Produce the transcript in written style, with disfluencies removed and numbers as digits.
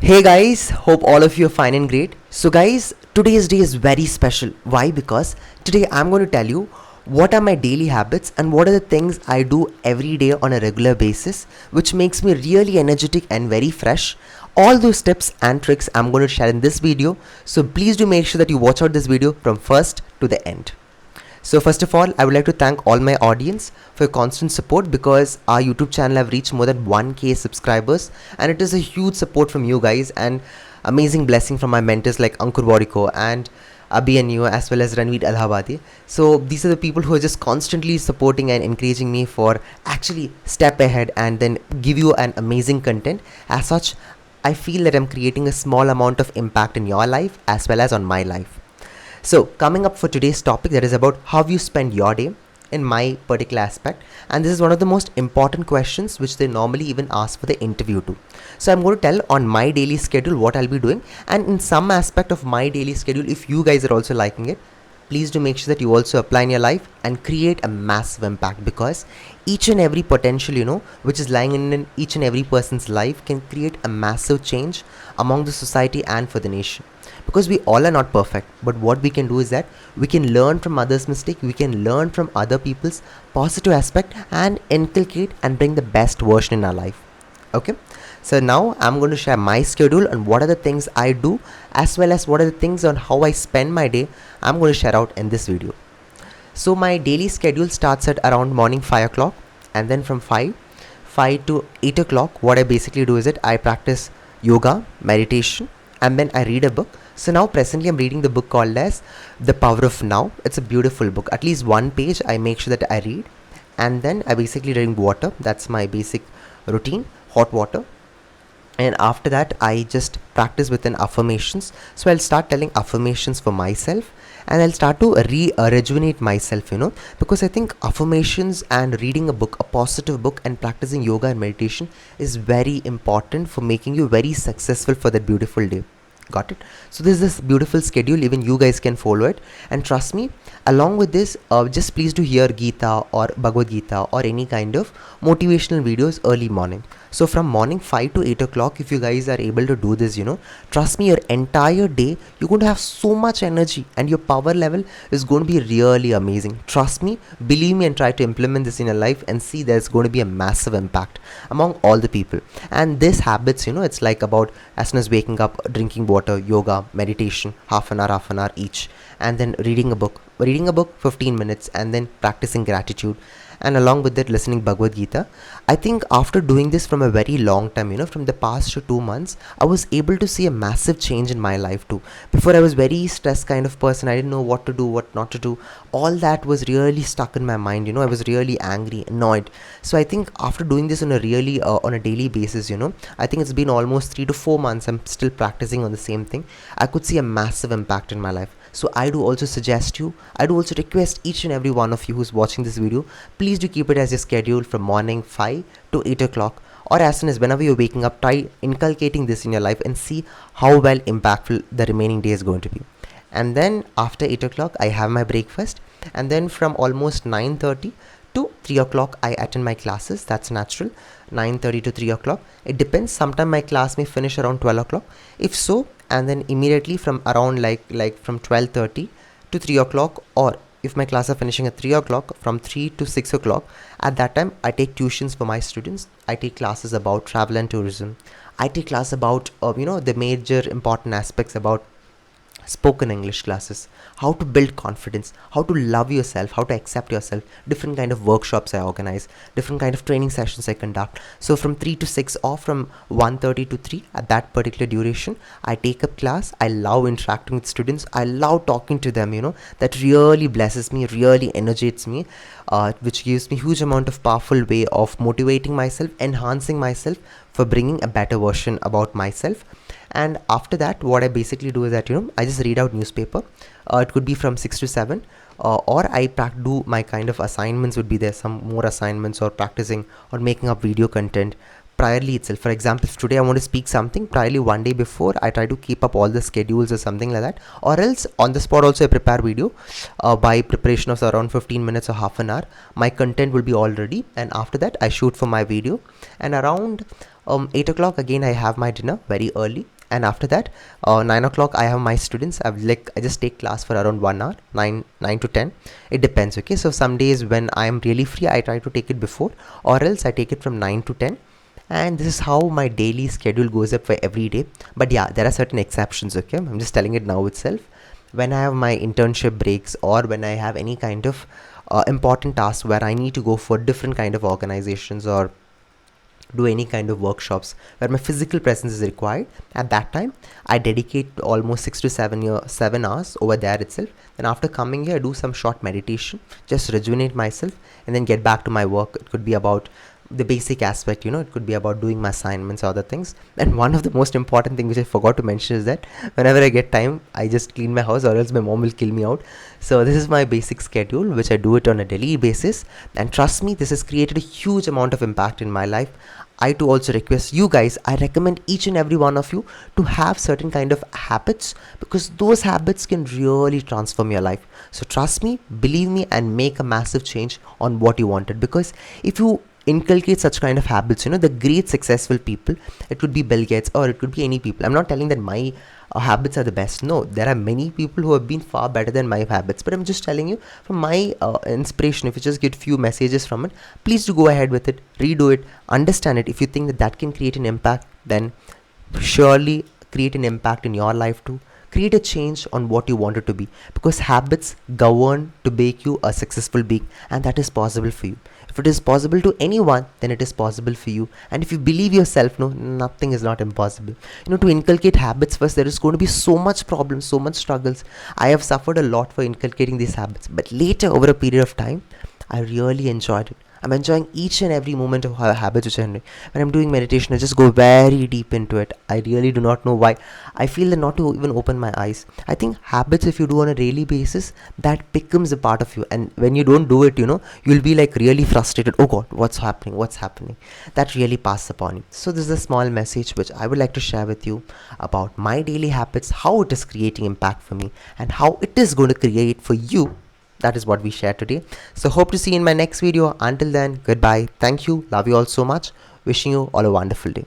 Hey guys, hope all of you are fine and great. So guys, today's day is very special. Why? Because today I'm going to tell you what are my daily habits and what are the things I do every day on a regular basis which makes me really energetic and very fresh. All those tips and tricks I'm going to share in this video. So please do make sure that you watch out this video from first to the end. So first of all, I would like to thank all my audience for your constant support because our YouTube channel have reached more than 1k subscribers and it is a huge support from you guys and amazing blessing from my mentors like Ankur Boriko and Abhi as well as Ranveer Allahabadi. So these are the people who are just constantly supporting and encouraging me for actually step ahead and then give you an amazing content. As such, I feel that I'm creating a small amount of impact in your life as well as on my life. So coming up for today's topic, that is about how you spend your day in my particular aspect, and this is one of the most important questions which they normally even ask for the interview too. So I'm going to tell on my daily schedule what I'll be doing, and in some aspect of my daily schedule, if you guys are also liking it, please do make sure that you also apply in your life and create a massive impact, because each and every potential which is lying in each and every person's life can create a massive change among the society and for the nation, because we all are not perfect, but what we can do is that we can learn from others' mistake, we can learn from other people's positive aspect and inculcate and bring the best version in our life. Okay, so now I'm going to share my schedule and what are the things I do as well as what are the things on how I spend my day. I'm going to share out in this video. So my daily schedule starts at around morning 5 o'clock, and then from 5 to 8 o'clock what I basically do is that I practice yoga, meditation, and then I read a book. So now presently I'm reading the book called as The Power of Now. It's a beautiful book. At least one page I make sure that I read, and then I basically drink water. That's my basic routine, hot water. And after that I just practice within affirmations. So I'll start telling affirmations for myself and I'll start to rejuvenate myself, because I think affirmations and reading a book, a positive book, and practicing yoga and meditation is very important for making you very successful for that beautiful day. Got it? So this is this beautiful schedule, even you guys can follow it, and trust me, along with this, just please do hear Gita or Bhagavad Gita or any kind of motivational videos early morning. So from morning 5 to 8 o'clock, if you guys are able to do this, trust me, your entire day you're going to have so much energy and your power level is going to be really amazing. Trust me, believe me, and try to implement this in your life and see there's going to be a massive impact among all the people. And this habits, it's like about as soon as waking up, drinking water, yoga, meditation, half an hour each, and then reading a book 15 minutes, and then practicing gratitude, and along with that listening Bhagavad Gita. I think after doing this from a very long time, from the past 2 months, I was able to see a massive change in my life too. Before I was very stressed kind of person. I didn't know what to do, what not to do. All that was really stuck in my mind. I was really angry, annoyed. So I think after doing this on a really on a daily basis, I think it's been almost 3 to 4 months. I'm still practicing on the same thing. I could see a massive impact in my life. So I do also request each and every one of you who's watching this video, please do keep it as your schedule from morning 5 to 8 o'clock, or as soon as whenever you're waking up, try inculcating this in your life and see how well impactful the remaining day is going to be. And then after 8 o'clock I have my breakfast, and then from almost 9:30 to 3 o'clock I attend my classes. That's natural. 9:30 to 3 o'clock, it depends. Sometime my class may finish around 12 o'clock, if so, and then immediately from around like from 12:30 to 3 o'clock, or if my class are finishing at 3 o'clock, from 3 to 6 o'clock, at that time I take tuitions for my students. I take classes about travel and tourism. I take class about the major important aspects about spoken English classes, how to build confidence, how to love yourself, how to accept yourself. Different kind of workshops I organize, different kind of training sessions I conduct. So from 3 to 6 or from 1:30 to 3, at that particular duration I take up class. I love interacting with students, I love talking to them. That really blesses me, really energizes me, which gives me huge amount of powerful way of motivating myself, enhancing myself for bringing a better version about myself. And after that what I basically do is that I just read out newspaper. It could be from 6 to 7, or I do my kind of assignments. Would be there some more assignments, or practicing or making up video content priorly itself. For example, if today I want to speak something, priorly one day before I try to keep up all the schedules or something like that, or else on the spot also I prepare video. By preparation of around 15 minutes or half an hour, my content will be all ready, and after that I shoot for my video. And around 8 o'clock again I have my dinner very early, and after that 9 o'clock I have my students. I just take class for around 1 hour, 9 to 10. It depends. Okay, so some days when I am really free I try to take it before, or else I take it from 9 to 10. And this is how my daily schedule goes up for every day. But yeah, there are certain exceptions. Okay, I'm just telling it now itself. When I have my internship breaks, or when I have any kind of important task where I need to go for different kind of organizations, or do any kind of workshops where my physical presence is required, at that time I dedicate almost 6 to 7 hours over there itself. Then after coming here I do some short meditation, just rejuvenate myself, and then get back to my work. It could be about the basic aspect, it could be about doing my assignments or other things. And one of the most important thing which I forgot to mention is that whenever I get time I just clean my house, or else my mom will kill me out. So this is my basic schedule, which I do it on a daily basis, and trust me, this has created a huge amount of impact in my life. I too also request you guys, I recommend each and every one of you to have certain kind of habits, because those habits can really transform your life. So trust me, believe me, and make a massive change on what you wanted. Because if you inculcate such kind of habits, the great successful people, it could be Bill Gates or it could be any people. I'm not telling that my habits are the best. No, there are many people who have been far better than my habits, but I'm just telling you from my inspiration. If you just get few messages from it, please do go ahead with it, redo it, understand it. If you think that that can create an impact, then surely create an impact in your life too. Create a change on what you want it to be, because habits govern to make you a successful being, and that is possible for you. If it is possible to anyone, then it is possible for you. And if you believe yourself, no, nothing is not impossible. To inculcate habits first, there is going to be so much problems, so much struggles. I have suffered a lot for inculcating these habits, but later, over a period of time, I really enjoyed it. I'm enjoying each and every moment of habits which I'm doing. When I'm doing meditation, I just go very deep into it. I really do not know why. I feel that not to even open my eyes. I think habits, if you do on a daily basis, that becomes a part of you. And when you don't do it, you'll be like really frustrated. Oh God, what's happening? What's happening? That really passes upon you. So this is a small message which I would like to share with you about my daily habits, how it is creating impact for me, and how it is going to create for you. That is what we shared today. So hope to see you in my next video. Until then, goodbye. Thank you. Love you all so much. Wishing you all a wonderful day.